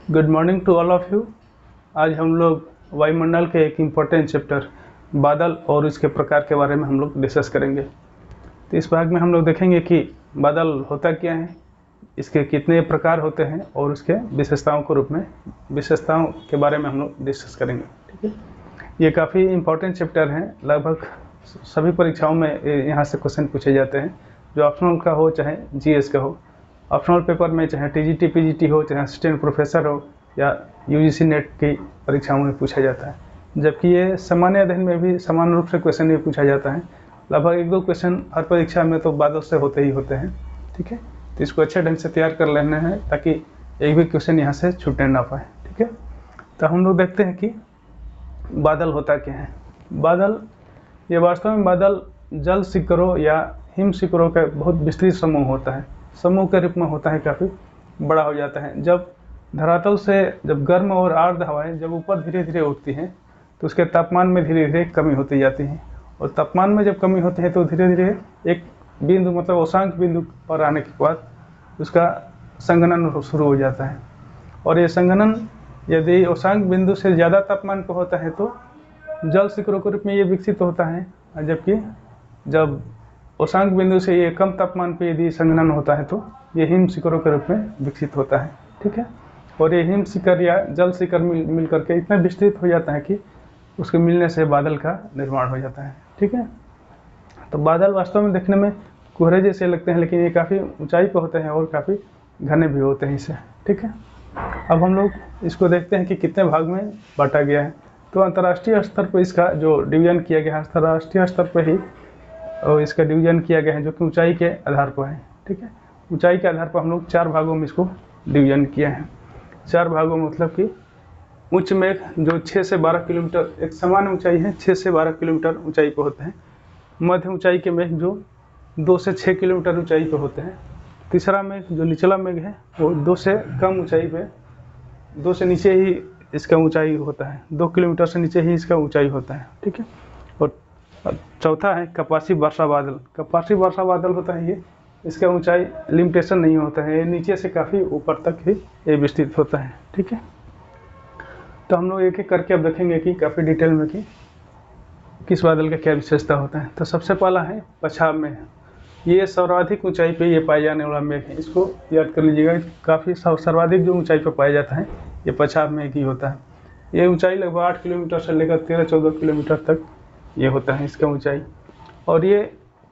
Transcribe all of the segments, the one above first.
Good morning to all of you. आज हम लोग वायुमंडल के एक इम्पोर्टेंट चैप्टर बादल और इसके प्रकार के बारे में हम लोग डिस्कस करेंगे। तो इस भाग में हम लोग देखेंगे कि बादल होता क्या है, इसके कितने प्रकार होते हैं और उसके विशेषताओं के रूप में विशेषताओं के बारे में हम लोग डिस्कस करेंगे। ठीक है, ये काफ़ी इम्पोर्टेंट चैप्टर हैं। लगभग सभी परीक्षाओं में यहाँ से क्वेश्चन पूछे जाते हैं, जो ऑप्शनल का हो चाहे जीएस का हो। ऑप्शनल पेपर में चाहे टीजीटी पीजीटी हो, चाहे असिस्टेंट प्रोफेसर हो या यूजीसी नेट की परीक्षाओं में पूछा जाता है। जबकि ये सामान्य अध्ययन में भी समान रूप से क्वेश्चन ये पूछा जाता है। लगभग एक दो क्वेश्चन हर परीक्षा में तो बादल से होते ही होते हैं। ठीक है, तो इसको अच्छे ढंग से तैयार कर लेना है ताकि एक भी क्वेश्चन यहाँ से छूटने ना पाए। ठीक है, तो हम लोग देखते हैं कि बादल होता क्या है। बादल, ये वास्तव में बादल जल शिखरों या हिम शिखरों का बहुत विस्तृत समूह होता है। समूह के रूप में होता है, काफ़ी बड़ा हो जाता है। जब धरातल से जब गर्म और आर्द्र हवाएं जब ऊपर धीरे धीरे उठती हैं तो उसके तापमान में धीरे धीरे कमी होती जाती है, और तापमान में जब कमी होती है तो धीरे धीरे एक बिंदु मतलब औशांक बिंदु पर आने के बाद उसका संघनन शुरू हो जाता है। और ये संघनन यदि औशांक बिंदु से ज़्यादा तापमान पर होता है तो जल शिखरों के रूप में ये विकसित होता है, जबकि जब औशांक बिंदु से ये कम तापमान पर यदि संघनन होता है तो ये हिम शिखरों के रूप में विकसित होता है। ठीक है, और ये हिम शिखर या जल शिखर मिल करके इतना विस्तृत हो जाता है कि उसके मिलने से बादल का निर्माण हो जाता है। ठीक है, तो बादल वास्तव में देखने में कोहरे जैसे लगते हैं, लेकिन ये काफ़ी ऊंचाई पर होते हैं और काफ़ी घने भी होते हैं इससे। ठीक है, अब हम लोग इसको देखते हैं कि कितने भाग में बांटा गया है। तो अंतर्राष्ट्रीय स्तर पर इसका जो डिवीजन किया गया है, अंतर्राष्ट्रीय स्तर पर ही इसका डिवीजन किया गया है, जो कि ऊंचाई के आधार पर है। ठीक है, ऊंचाई के आधार पर हम लोग 4 भागों में इसको डिवीजन किया है। 4 भागों में मतलब कि उच्च मेघ जो 6 से 12 किलोमीटर एक समान ऊंचाई है, 6 से 12 किलोमीटर ऊंचाई पर होते हैं। मध्य ऊंचाई के मेघ जो 2 से 6 किलोमीटर ऊंचाई पर होते हैं। तीसरा मेघ जो निचला मेघ है वो 2 से कम ऊंचाई पे, 2 से नीचे ही इसका ऊंचाई होता है, 2 किलोमीटर से नीचे ही इसका ऊंचाई होता है। ठीक है, और चौथा है कपासी वर्षा बादल। कपासी वर्षा बादल होता है, ये इसका ऊंचाई लिमिटेशन नहीं होता है, ये नीचे से काफ़ी ऊपर तक ही ये विस्तृत होता है। ठीक है, तो हम लोग एक एक करके अब देखेंगे कि काफ़ी डिटेल में कि किस बादल का क्या विशेषता होता है। तो सबसे पहला है पछाव मेघ। ये सर्वाधिक ऊंचाई पे ये पाए जाने वाला मेघ है, इसको याद कर लीजिएगा। काफ़ी सर्वाधिक जो ऊंचाई पर पाया जाता है ये पछाव मेघ ही होता है। ये ऊंचाई लगभग 8 किलोमीटर से लेकर 13-14 किलोमीटर तक ये होता है इसका ऊंचाई, और ये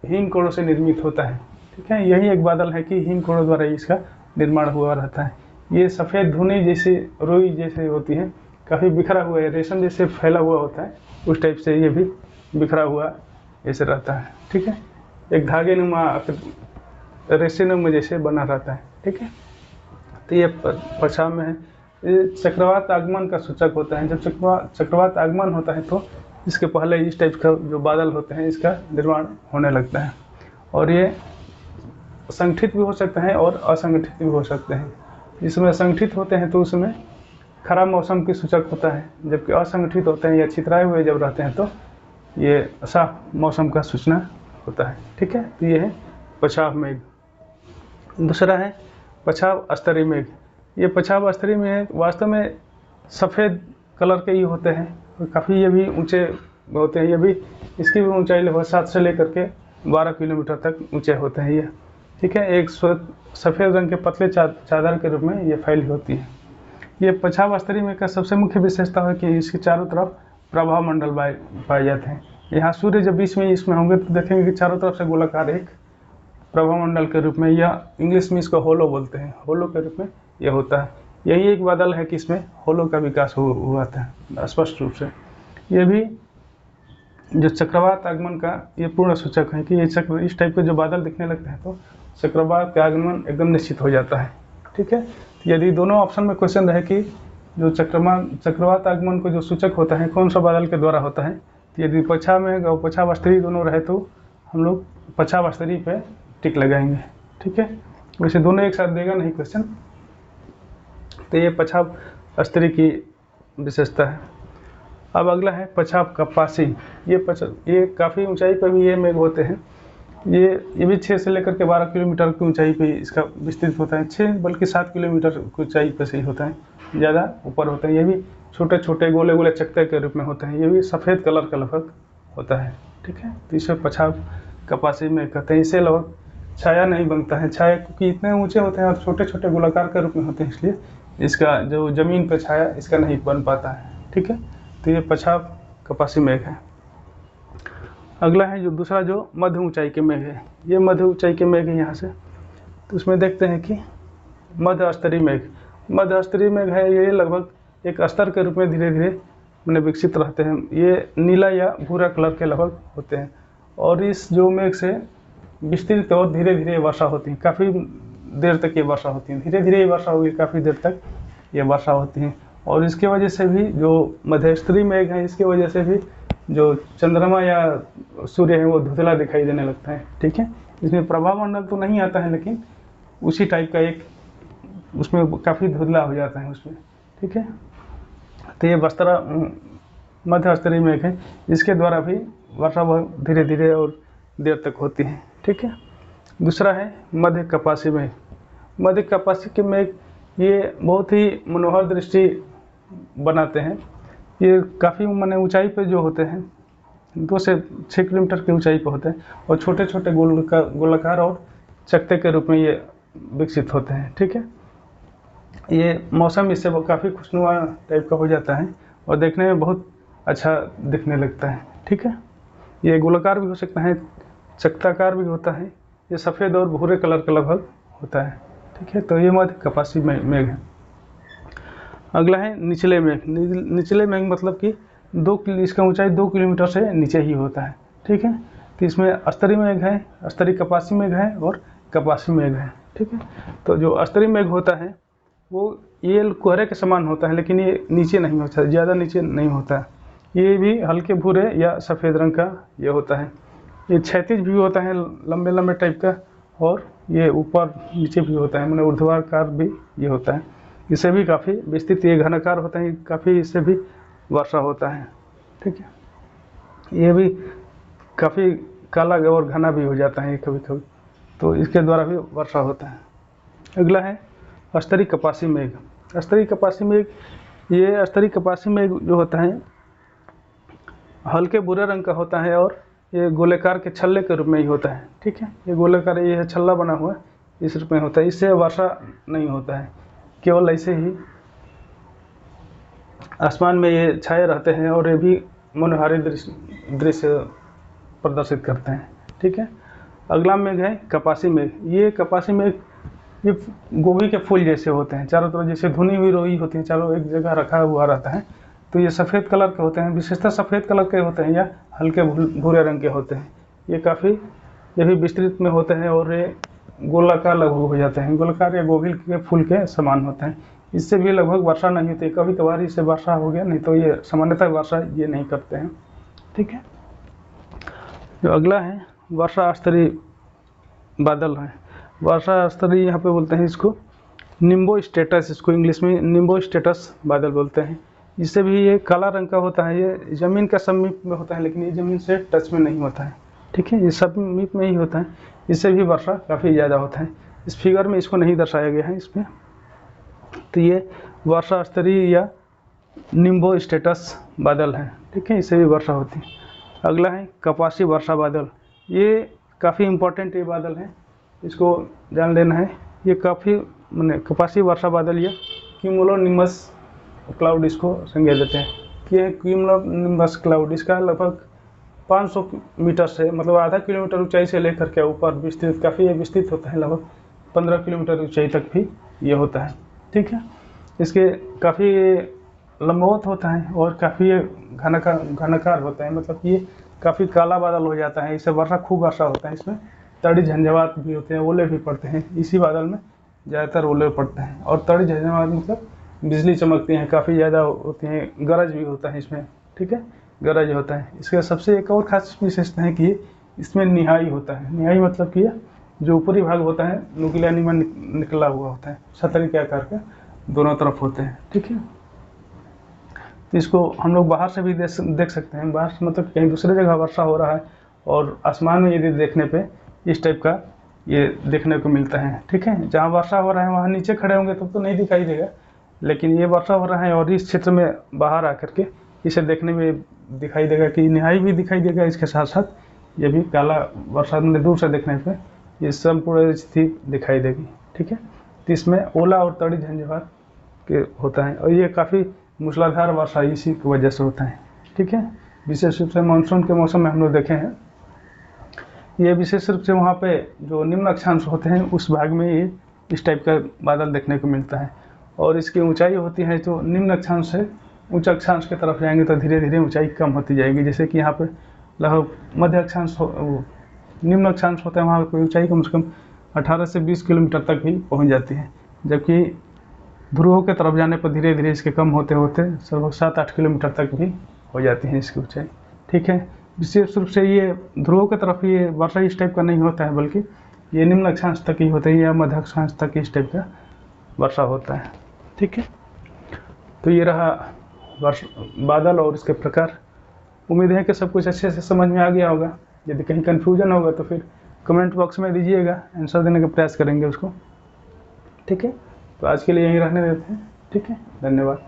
हिमकोणों से निर्मित होता है। ठीक है, यही एक बादल है कि हिमकोणों द्वारा इसका निर्माण हुआ रहता है। ये सफ़ेद धुनी जैसी रुई जैसे होती है, काफ़ी बिखरा हुआ है, रेशम जैसे फैला हुआ होता है, उस टाइप से ये भी बिखरा हुआ ऐसे रहता है। ठीक है, एक धागे नुमा रेशे नुमा जैसे बना रहता है। ठीक है, तो ये पछाव में है। ये चक्रवात आगमन का सूचक होता है। जब चक्रवात आगमन होता है तो इसके पहले इस टाइप का जो बादल होते हैं इसका निर्माण होने लगता है, और ये संगठित भी हो सकते हैं और असंगठित भी हो सकते हैं। जिसमें संगठित होते हैं तो उसमें खराब मौसम की सूचक होता है, जबकि असंगठित होते हैं या छितराए हुए जब रहते हैं तो ये साफ मौसम का सूचना होता है। ठीक है, तो ये है पछाव मेघ। दूसरा है पछाव स्तरीय मेघ। ये पछाव स्तरीय मेघ वास्तव में सफ़ेद कलर के ही होते हैं, और काफ़ी ये भी ऊंचे होते हैं। ये भी इसकी भी ऊंचाई लगभग 7 से लेकर के 12 किलोमीटर तक ऊंचे होते हैं ये। ठीक है, एक सफ़ेद रंग के पतले चादर के रूप में ये फैली होती है। ये पछाव स्तरीय मेघ का सबसे मुख्य विशेषता है कि इसके चारों तरफ प्रभाव मंडल पाए जाते हैं। यहाँ सूर्य जब बीच में इसमें होंगे तो देखेंगे कि चारों तरफ से गोलाकार एक प्रभाव मंडल के रूप में, या इंग्लिश में इसको होलो बोलते हैं, होलो के रूप में यह होता है। यही एक बादल है कि इसमें होलो का विकास हुआ था स्पष्ट रूप से। ये भी जो चक्रवात आगमन का ये पूर्ण सूचक है कि ये चक्र इस टाइप के जो बादल दिखने लगते हैं तो चक्रवात का आगमन एकदम निश्चित हो जाता है। ठीक है, यदि दोनों ऑप्शन में क्वेश्चन रहे कि जो चक्रवात आगमन को जो सूचक होता है कौन सा बादल के द्वारा होता है, तो यदि पछाव में और पछाव स्तरीय दोनों रहे तो हम लोग पछाव स्तरीय पे टिक लगाएंगे। ठीक है, वैसे दोनों एक साथ देगा नहीं क्वेश्चन, तो ये पछाव स्तरीय की विशेषता है। अब अगला है पछाव कपासी। ये काफ़ी ऊंचाई पर भी ये मेघ होते हैं, ये भी 6 से लेकर के 12 किलोमीटर की ऊंचाई पे इसका विस्तृत होता है। 6 बल्कि 7 किलोमीटर की ऊंचाई पे से ही होता है, ज़्यादा ऊपर होता है। ये भी छोटे छोटे गोले गोले चकते के रूप में होते हैं। ये भी सफ़ेद कलर का लगभग होता है, ठीक है। तो इसे पछाव कपासी मेघ कहते हैं। इसे लगभग छाया नहीं बनता है, छाया क्योंकि इतने ऊंचे होते हैं और छोटे छोटे गोलाकार के रूप में होते हैं, इसलिए इसका जो ज़मीन पर छाया इसका नहीं बन पाता है, ठीक है। तो ये पछाव कपासी मेघ है। अगला है जो दूसरा जो मध्य ऊंचाई के मेघ है। ये मध्य ऊंचाई के मेघ है यहाँ से। तो उसमें देखते हैं कि मध्य स्तरीय मेघ, मध्य स्तरीय मेघ है। ये लगभग एक स्तर के रूप में धीरे धीरे मैंने विकसित रहते हैं। ये नीला या भूरा कलर के लगभग होते हैं और इस जो मेघ से विस्तृत और धीरे धीरे वर्षा होती है। काफ़ी देर तक ये वर्षा होती है, धीरे धीरे ये वर्षा होगी, काफ़ी देर तक ये वर्षा होती है। और इसके वजह से भी जो मध्यस्तरीय मेघ है, इसके वजह से भी जो चंद्रमा या सूर्य है वो धुंधला दिखाई देने लगता है, ठीक है। इसमें प्रभामंडल तो नहीं आता है, लेकिन उसी टाइप का एक उसमें काफ़ी धुंधला हो जाता है उसमें, ठीक है। तो ये बस्तरा मध्य स्तरीय मेघ है। इसके द्वारा भी वर्षा बहुत धीरे धीरे और देर तक होती है, ठीक है। दूसरा है मध्य कपासी मेघ। मध्य कपासी के मेघ ये बहुत ही मनोहर दृष्टि बनाते हैं। ये काफ़ी माने ऊंचाई पे जो होते हैं 2 से 6 किलोमीटर की ऊंचाई पे होते हैं और छोटे छोटे गोलाकार और चकते के रूप में ये विकसित होते हैं, ठीक है। ये मौसम इससे काफ़ी खुशनुमा टाइप का हो जाता है और देखने में बहुत अच्छा दिखने लगता है, ठीक है। ये गोलाकार भी हो सकता है, चक्ताकार भी होता है। ये सफ़ेद और भूरे कलर का लगभग होता है, ठीक है। तो ये मध्य कपासी मेघ है। अगला है निचले मेघ। निचले मेघ मतलब कि इसका ऊंचाई 2 किलोमीटर से नीचे ही होता है, ठीक है। तो इसमें स्तरीय मेघ है, स्तरीय कपासी मेघ है और कपासी मेघ है, ठीक है। तो जो स्तरीय मेघ होता है वो ये कोहरे के समान होता है, लेकिन ये नीचे नहीं होता, ज़्यादा नीचे नहीं होता है। ये भी हल्के भूरे या सफ़ेद रंग का ये होता है। ये क्षैतिज भी होता है, लंबे लंबे टाइप का, और ये ऊपर नीचे भी होता है, मैंने ऊर्ध्वाकार भी ये होता है। इससे भी काफ़ी विस्तृत ये घनाकार होता है, काफ़ी इससे भी वर्षा होता है, ठीक है। ये भी काफ़ी काला और घना भी हो जाता है कभी कभी, तो इसके द्वारा भी वर्षा होता है। अगला है स्तरीय कपासी मेघ। स्तरीय कपासी मेघ, ये स्तरीय कपासी मेघ जो होता है हल्के भूरे रंग का होता है और ये गोलेकार के छल्ले के रूप में ही होता है, ठीक है। ये गोलेकार ये छल्ला बना हुआ इस रूप में होता है। इससे वर्षा नहीं होता है, केवल ऐसे ही आसमान में ये छाए रहते हैं और ये भी मनोहारी दृश्य प्रदर्शित करते हैं, ठीक है। अगला मेघ है कपासी मेघ। ये कपासी मेघ ये गोभी के फूल जैसे होते हैं, चारों तरफ जैसे धुनी हुई रोई होती है, चारों एक जगह रखा हुआ रहता है। तो ये सफ़ेद कलर के होते हैं, विशेषतः सफ़ेद कलर के होते हैं या हल्के भूरे रंग के होते हैं। ये भी विस्तृत में होते हैं और ये गोलाकार लगभग हो जाते हैं, गोलाकार या गोभी के फूल के समान होते हैं। इससे भी लगभग वर्षा नहीं होती, कभी कभार इससे वर्षा हो गया, नहीं तो ये सामान्यतः वर्षा ये नहीं करते हैं, ठीक है। जो अगला है वर्षा स्तरीय बादल है। वर्षा स्तरीय यहाँ पे बोलते हैं इसको निम्बो स्टेटस, इसको इंग्लिश में निम्बो स्टेटस बादल बोलते हैं। इससे भी ये काला रंग का होता है, ये ज़मीन का समीप में होता है, लेकिन ये ज़मीन से टच में नहीं होता है, ठीक है। ये समीप में ही होता है। इससे भी वर्षा काफ़ी ज़्यादा होता है। इस फिगर में इसको नहीं दर्शाया गया है इसमें। तो ये वर्षा स्तरीय या निम्बो स्टेटस बादल है, ठीक है। इससे भी वर्षा होती है। अगला है कपासी वर्षा बादल। ये काफ़ी इम्पोर्टेंट ये बादल है, इसको जान लेना है। ये काफ़ी मैंने कपासी वर्षा बादल या क्यूमुलोनिम्बस क्लाउड इसको संज्ञा देते हैं कि ये क्यूमुलोनिम्बस क्लाउड इसका लगभग 500 मीटर से मतलब आधा किलोमीटर ऊंचाई से लेकर के ऊपर विस्तृत, काफ़ी विस्तृत होता है, लगभग 15 किलोमीटर ऊंचाई तक भी ये होता है, ठीक है। इसके काफ़ी लंबवत होता है और काफ़ी घनाकार होता है, मतलब ये काफ़ी काला बादल हो जाता है। इससे खूब वर्षा होता है। इसमें तड़ी झंझावात भी होते हैं, ओले भी पड़ते हैं। इसी बादल में ज़्यादातर ओले पड़ते हैं और तड़ी झंझावात मतलब बिजली चमकती हैं, काफ़ी ज़्यादा होती हैं, गरज भी होता है इसमें, ठीक है, गरज होता है। इसका सबसे एक और खास विशेषता है कि इसमें निहाई होता है। निहाई मतलब कि जो ऊपरी भाग होता है नुकीला नीमन निकला हुआ होता है, छतरी के आकार का दोनों तरफ होते हैं, ठीक है। तो इसको हम लोग बाहर से भी देख सकते हैं। बाहर से मतलब कहीं दूसरी जगह वर्षा हो रहा है और आसमान में यदि देखने पे इस टाइप का ये देखने को मिलता है। ठीक है, जहाँ वर्षा हो रहा है वहाँ नीचे खड़े होंगे तो नहीं दिखाई देगा, लेकिन ये वर्षा हो रहा है और इस क्षेत्र में बाहर आकर के इसे देखने में दिखाई देगा कि निहाई भी दिखाई देगा, इसके साथ साथ ये भी काला वर्षा में दूर से देखने पे ये संपूर्ण स्थिति दिखाई देगी। ठीक है, तो इसमें ओला और तड़ी झंझावात के होता है और ये काफ़ी मूसलाधार वर्षा इसी की वजह से होता है। ठीक है, विशेष रूप से मानसून के मौसम में हम लोग देखे हैं, ये विशेष रूप से वहाँ पे जो निम्न अक्षांश होते हैं उस भाग में ये इस टाइप का बादल देखने को मिलता है। और इसकी ऊंचाई होती है जो निम्न अक्षांश से उच्च अक्षांश की तरफ जाएंगे तो धीरे धीरे ऊंचाई कम होती जाएगी। जैसे कि यहाँ पे लगभग मध्य अक्षांश निम्न अक्षांश होता है, वहाँ पर ऊंचाई कम से कम 18 से 20 किलोमीटर तक भी पहुँच जाती है, जबकि ध्रुवों के तरफ जाने पर धीरे धीरे इसके कम होते होते लगभग 7-8 किलोमीटर तक भी हो जाती है इसकी ऊंचाई। ठीक है, विशेष रूप से ये ध्रुवों की तरफ ये वर्षा इस टाइप का नहीं होता है, बल्कि ये निम्न अक्षांश तक ही होता है या मध्य अक्षांश तक इस टाइप का वर्षा होता है। ठीक है, तो ये रहा बादल और इसके प्रकार। उम्मीद है कि सब कुछ अच्छे से समझ में आ गया होगा। यदि कहीं कन्फ्यूजन होगा तो फिर कमेंट बॉक्स में दीजिएगा, आंसर देने का प्रयास करेंगे उसको। ठीक है, तो आज के लिए यहीं रहने देते हैं। ठीक है, धन्यवाद।